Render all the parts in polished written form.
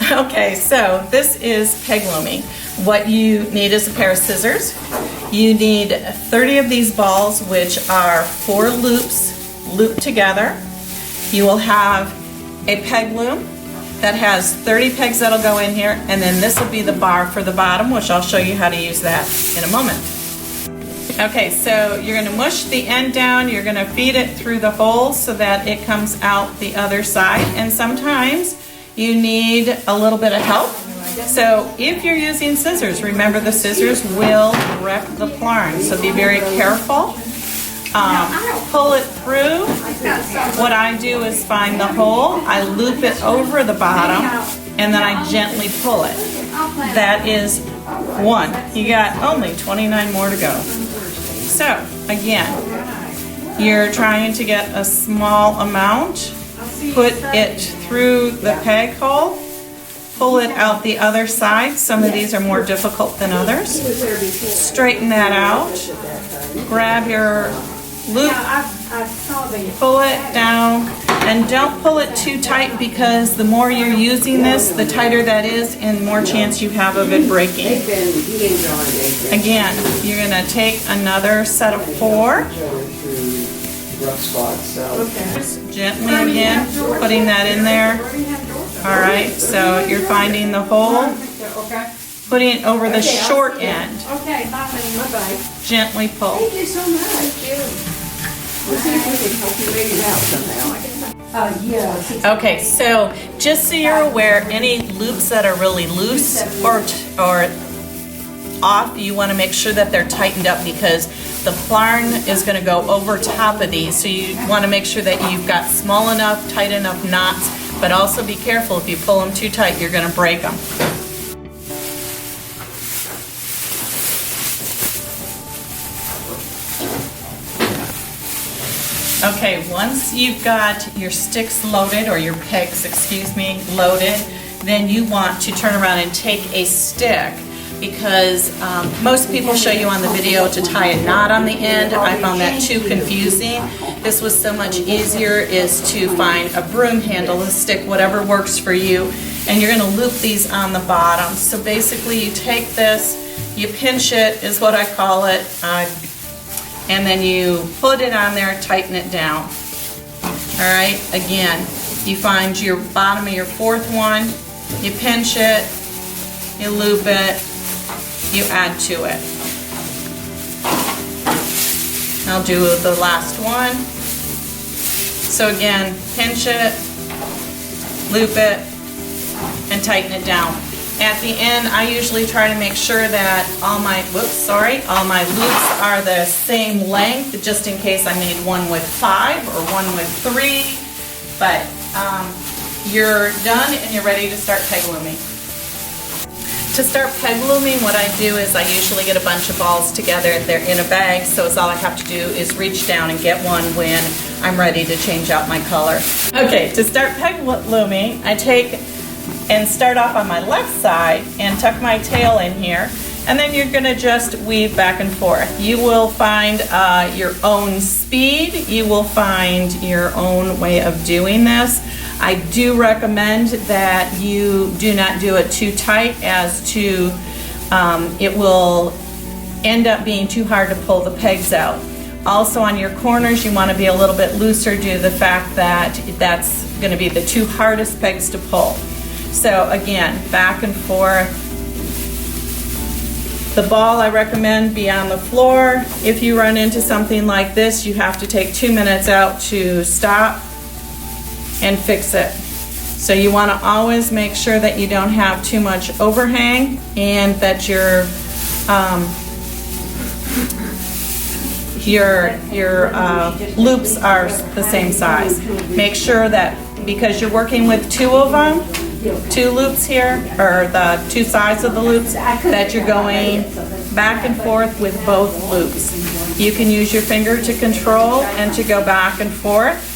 Okay, so this is peg looming. What you need is a pair of scissors. You need 30 of these balls, which are 4 loops looped together. You will have a peg loom that has 30 pegs that'll go in here, and then this will be the bar for the bottom, which I'll show you how to use that in a moment. Okay, so you're going to mush the end down, you're going to feed it through the holes so that it comes out the other side, and sometimes you need a little bit of help. So if you're using scissors, remember the scissors will wreck the plarn, so be very careful. Pull it through. What I do is find the hole, I loop it over the bottom, and then I gently pull it. That is 1. You got only 29 more to go. So again, you're trying to get a small amount, put it through the peg hole, pull it out the other side. Some of these are more difficult than others. Straighten that out. Grab your loop, pull it down, and don't pull it too tight because the more you're using this, the tighter that is and more chance you have of it breaking. Again, you're going to take another set of 4. Gently again, putting that in there. Alright, so you're finding the hole, putting it over the short end. Gently pull. Thank you so much. We'll see if we can help you make it out somehow. Yeah. Okay, so just so you're aware, any loops that are really loose or off, you want to make sure that they're tightened up because the plarn is going to go over top of these. So you want to make sure that you've got small enough, tight enough knots, but also be careful if you pull them too tight, you're going to break them. Okay, once you've got your sticks loaded, or your pegs, excuse me, loaded, then you want to turn around and take a stick because most people show you on the video to tie a knot on the end. I found that too confusing. This was so much easier is to find a broom handle, a stick, whatever works for you, and you're going to loop these on the bottom. So basically you take this, you pinch it is what I call it, and then you put it on there, tighten it down. All right, again, you find your bottom of your 4th one, you pinch it, you loop it, you add to it. I'll do the last one. So again, pinch it, loop it, and tighten it down. At the end, I usually try to make sure that all my loops are the same length, just in case I made one with 5 or one with 3. But you're done and you're ready to start peg looming. To start peg looming, what I do is I usually get a bunch of balls together. They're in a bag, so it's all I have to do is reach down and get one when I'm ready to change out my color. Okay, to start peg looming, I take and start off on my left side and tuck my tail in here, and then you're going to just weave back and forth. You will find your own speed, you will find your own way of doing this. I do recommend that you do not do it too tight as to it will end up being too hard to pull the pegs out. Also on your corners you want to be a little bit looser due to the fact that that's going to be the 2 hardest pegs to pull. So again, back and forth. The ball I recommend be on the floor. If you run into something like this, you have to take 2 minutes out to stop and fix it. So you want to always make sure that you don't have too much overhang and that your loops are the same size. Make sure that because you're working with 2 of them, 2 loops here, or the 2 sides of the loops, that you're going back and forth with both loops. You can use your finger to control and to go back and forth.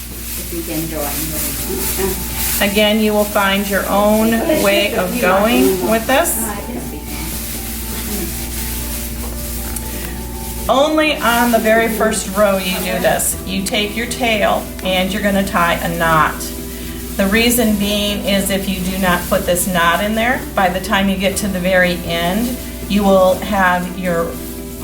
Again, you will find your own way of going with this. Only on the very first row you do this. You take your tail and you're going to tie a knot. The reason being is if you do not put this knot in there, by the time you get to the very end, you will have your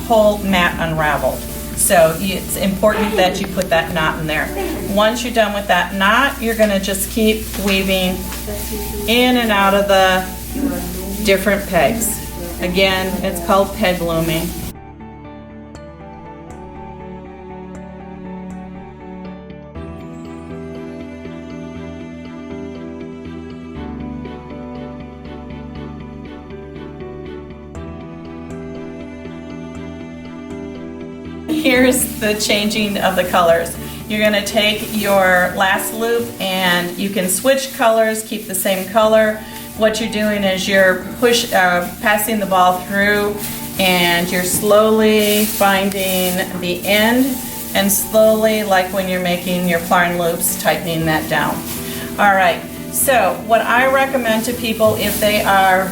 whole mat unraveled. So it's important that you put that knot in there. Once you're done with that knot, you're going to just keep weaving in and out of the different pegs. Again, it's called peg looming. Here's the changing of the colors. You're going to take your last loop and you can switch colors, keep the same color. What you're doing is you're passing the ball through and you're slowly finding the end and slowly, like when you're making your yarn loops, tightening that down. All right, so what I recommend to people if they are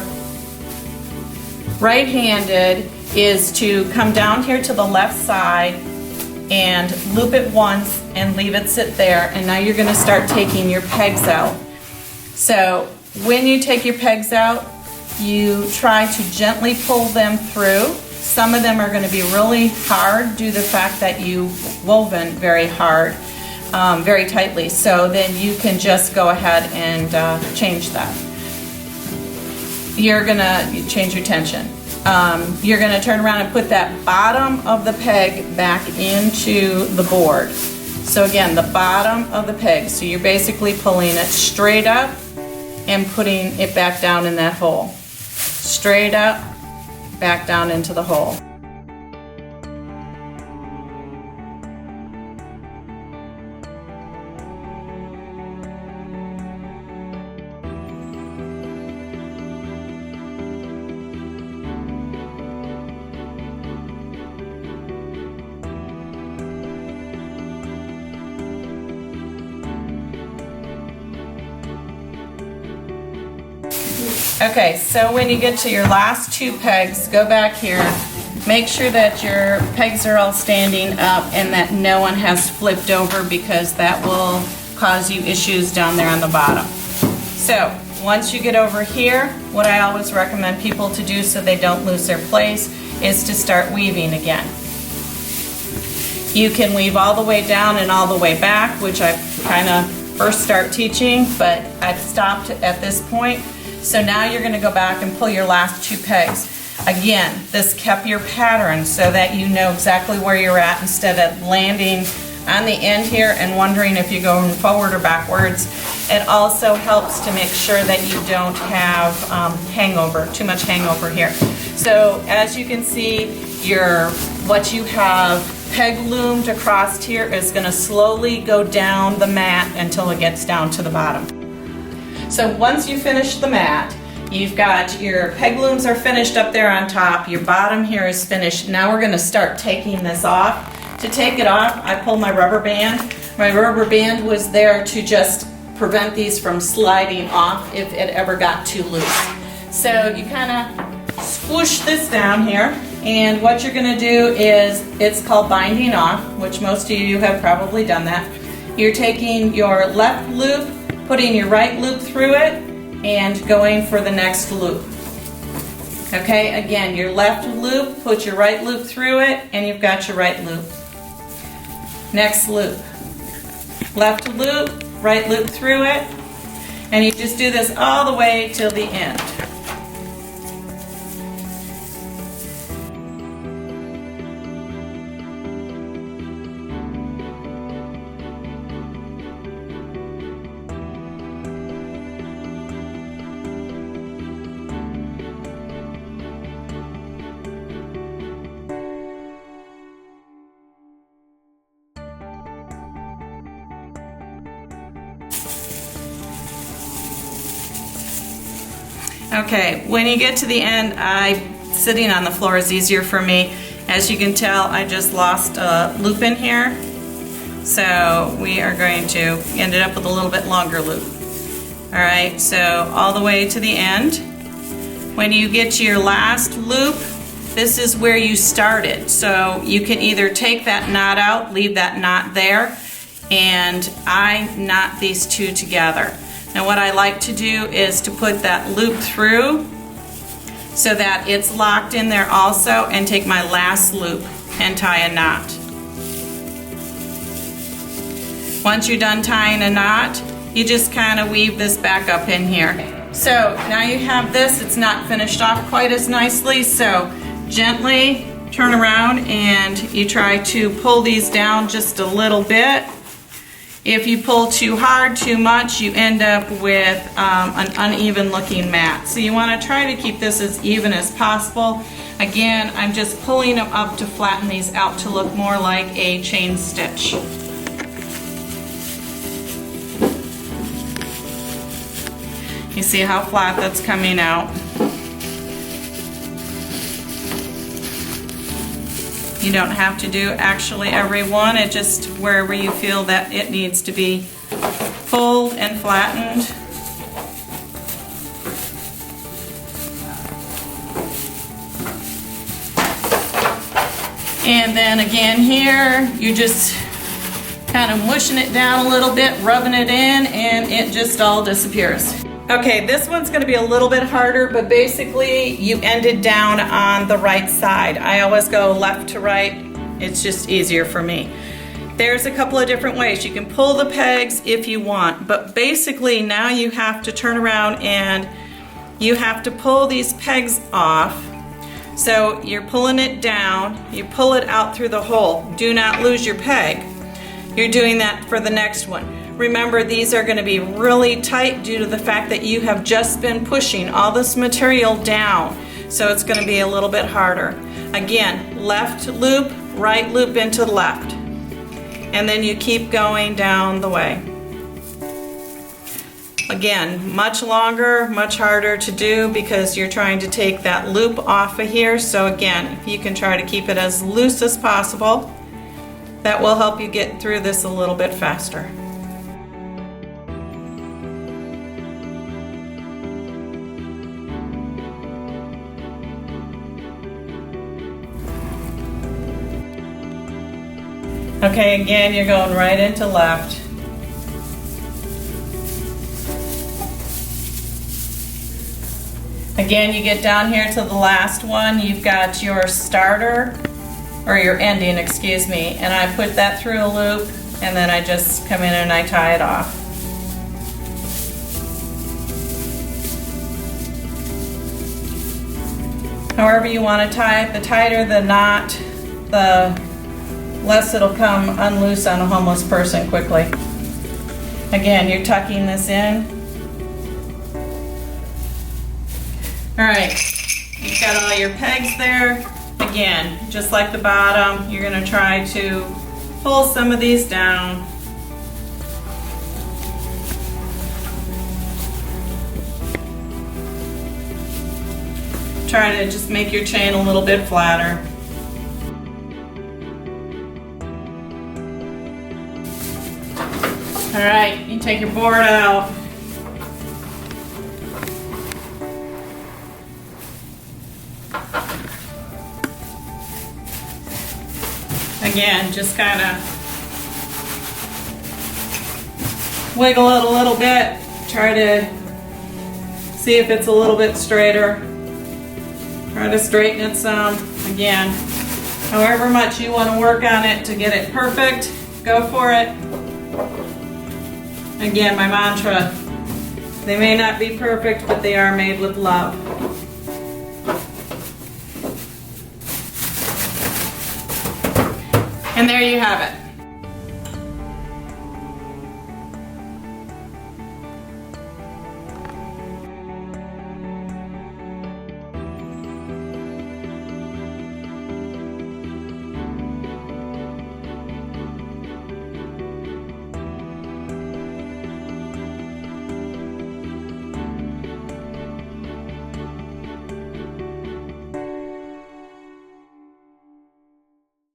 right-handed is to come down here to the left side and loop it once and leave it sit there, and now you're going to start taking your pegs out. So when you take your pegs out, you try to gently pull them through. Some of them are going to be really hard due to the fact that you've woven very hard, very tightly, so then you can just go ahead and change that. You're going to change your tension. You're going to turn around and put that bottom of the peg back into the board. So again, the bottom of the peg. So you're basically pulling it straight up and putting it back down in that hole. Straight up, back down into the hole. Okay, so when you get to your last two pegs, go back here, make sure that your pegs are all standing up and that no one has flipped over, because that will cause you issues down there on the bottom. So once you get over here, what I always recommend people to do so they don't lose their place is to start weaving again. You can weave all the way down and all the way back, which I kind of first start teaching, but I've stopped at this point. So now you're going to go back and pull your last two pegs. Again, this kept your pattern so that you know exactly where you're at instead of landing on the end here and wondering if you're going forward or backwards. It also helps to make sure that you don't have too much hangover here. So as you can see, what you have peg loomed across here is going to slowly go down the mat until it gets down to the bottom. So once you finish the mat, you've got your peg looms are finished up there on top, your bottom here is finished. Now we're going to start taking this off. To take it off, I pulled my rubber band. My rubber band was there to just prevent these from sliding off if it ever got too loose. So you kind of swoosh this down here, and what you're going to do is, it's called binding off, which most of you have probably done that. You're taking your left loop, putting your right loop through it, and going for the next loop. Okay, again, your left loop, put your right loop through it, and you've got your right loop. Next loop. Left loop, right loop through it, and you just do this all the way till the end. Okay, when you get to the end, sitting on the floor is easier for me. As you can tell, I just lost a loop in here. So we are going to end it up with a little bit longer loop. All right, so all the way to the end. When you get to your last loop, this is where you started. So you can either take that knot out, leave that knot there, and I knot these two together. And what I like to do is to put that loop through so that it's locked in there also, and take my last loop and tie a knot. Once you're done tying a knot, you just kind of weave this back up in here. So now you have this, it's not finished off quite as nicely, so gently turn around and you try to pull these down just a little bit. If you pull too hard, too much, you end up with an uneven looking mat. So you want to try to keep this as even as possible. Again, I'm just pulling them up to flatten these out to look more like a chain stitch. You see how flat that's coming out? You don't have to do actually every one, it just wherever you feel that it needs to be pulled and flattened. And then again here, you just kind of mushing it down a little bit, rubbing it in, and it just all disappears. Okay, this one's going to be a little bit harder, but basically you end it down on the right side. I always go left to right. It's just easier for me. There's a couple of different ways. You can pull the pegs if you want, but basically now you have to turn around and you have to pull these pegs off. So you're pulling it down, you pull it out through the hole. Do not lose your peg. You're doing that for the next one. Remember, these are going to be really tight due to the fact that you have just been pushing all this material down. So it's going to be a little bit harder. Again, left loop, right loop into the left. And then you keep going down the way. Again, much longer, much harder to do because you're trying to take that loop off of here. So again, if you can try to keep it as loose as possible, that will help you get through this a little bit faster. Okay, again, you're going right into left. Again, you get down here to the last one, you've got your starter, or your ending, excuse me, and I put that through a loop, and then I just come in and I tie it off. However you want to tie it, the tighter the knot, the less it'll come unloose on a homeless person quickly. Again, you're tucking this in. All right, you've got all your pegs there. Again, just like the bottom, you're going to try to pull some of these down. Try to just make your chain a little bit flatter. All right, you take your board out. Again, just kind of wiggle it a little bit. Try to see if it's a little bit straighter. Try to straighten it some. Again, however much you want to work on it to get it perfect, go for it. Again, my mantra, they may not be perfect, but they are made with love. And there you have it.